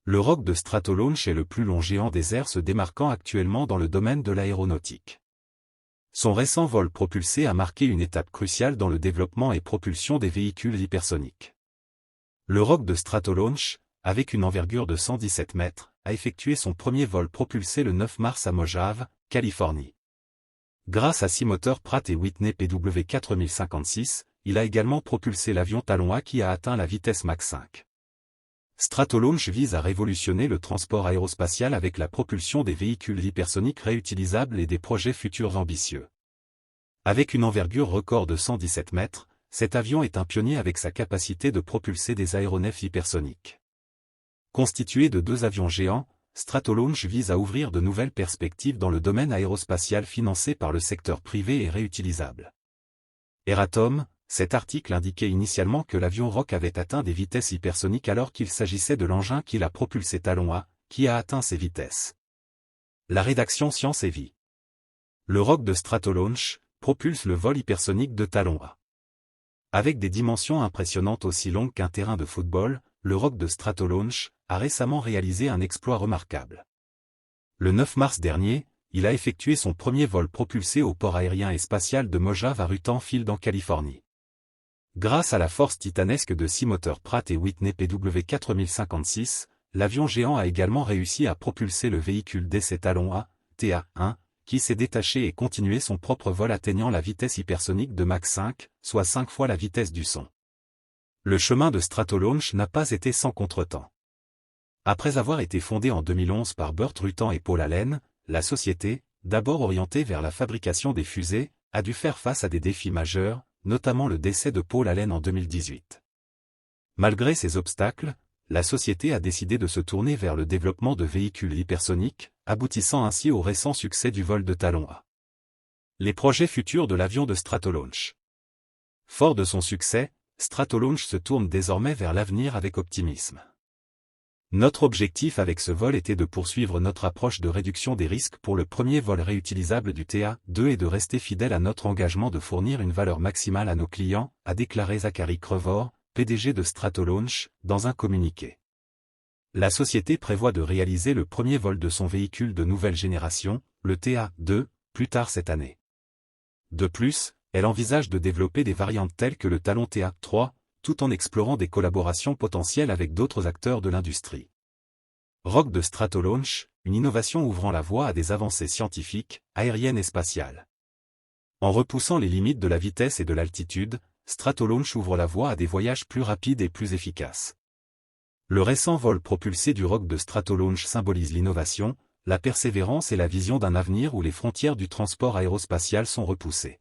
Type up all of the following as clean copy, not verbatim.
Le roc de Stratolaunch est le plus long géant des airs se démarquant actuellement dans le domaine de l'aéronautique. Son récent vol propulsé a marqué une étape cruciale dans le développement et propulsion des véhicules hypersoniques. Le roc de Stratolaunch, avec une envergure de 117 mètres, a effectué son premier vol propulsé le 9 mars à Mojave, Californie. Grâce à 6 moteurs Pratt & Whitney PW4056, il a également propulsé l'avion Talon A qui a atteint la vitesse Mach 5. Stratolaunch vise à révolutionner le transport aérospatial avec la propulsion des véhicules hypersoniques réutilisables et des projets futurs ambitieux. Avec une envergure record de 117 mètres, cet avion est un pionnier avec sa capacité de propulser des aéronefs hypersoniques. Constitué de 2 avions géants, Stratolaunch vise à ouvrir de nouvelles perspectives dans le domaine aérospatial financé par le secteur privé et réutilisable. Euratom, cet article indiquait initialement que l'avion Rock avait atteint des vitesses hypersoniques alors qu'il s'agissait de l'engin qui l'a propulsé Talon A, qui a atteint ces vitesses. La rédaction Science et Vie. Le Rock de Stratolaunch propulse le vol hypersonique de Talon A. Avec des dimensions impressionnantes aussi longues qu'un terrain de football, le Rock de Stratolaunch a récemment réalisé un exploit remarquable. Le 9 mars dernier, il a effectué son premier vol propulsé au port aérien et spatial de Mojave à Rutan Field en Californie. Grâce à la force titanesque de 6 moteurs Pratt & Whitney PW4056, l'avion géant a également réussi à propulser le véhicule d'essai Talon A, TA-1, qui s'est détaché et continué son propre vol atteignant la vitesse hypersonique de Mach 5, soit 5 fois la vitesse du son. Le chemin de Stratolaunch n'a pas été sans contretemps. Après avoir été fondée en 2011 par Burt Rutan et Paul Allen, la société, d'abord orientée vers la fabrication des fusées, a dû faire face à des défis majeurs, notamment le décès de Paul Allen en 2018. Malgré ces obstacles, la société a décidé de se tourner vers le développement de véhicules hypersoniques, aboutissant ainsi au récent succès du vol de Talon A. Les projets futurs de l'avion de Stratolaunch. Fort de son succès, Stratolaunch se tourne désormais vers l'avenir avec optimisme. Notre objectif avec ce vol était de poursuivre notre approche de réduction des risques pour le premier vol réutilisable du TA-2 et de rester fidèle à notre engagement de fournir une valeur maximale à nos clients, a déclaré Zachary Crevor, PDG de Stratolaunch, dans un communiqué. La société prévoit de réaliser le premier vol de son véhicule de nouvelle génération, le TA-2, plus tard cette année. De plus, elle envisage de développer des variantes telles que le Talon TA-3, tout en explorant des collaborations potentielles avec d'autres acteurs de l'industrie. Rock de Stratolaunch, une innovation ouvrant la voie à des avancées scientifiques, aériennes et spatiales. En repoussant les limites de la vitesse et de l'altitude, Stratolaunch ouvre la voie à des voyages plus rapides et plus efficaces. Le récent vol propulsé du Rock de Stratolaunch symbolise l'innovation, la persévérance et la vision d'un avenir où les frontières du transport aérospatial sont repoussées.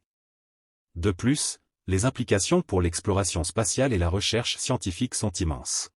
De plus, les implications pour l'exploration spatiale et la recherche scientifique sont immenses.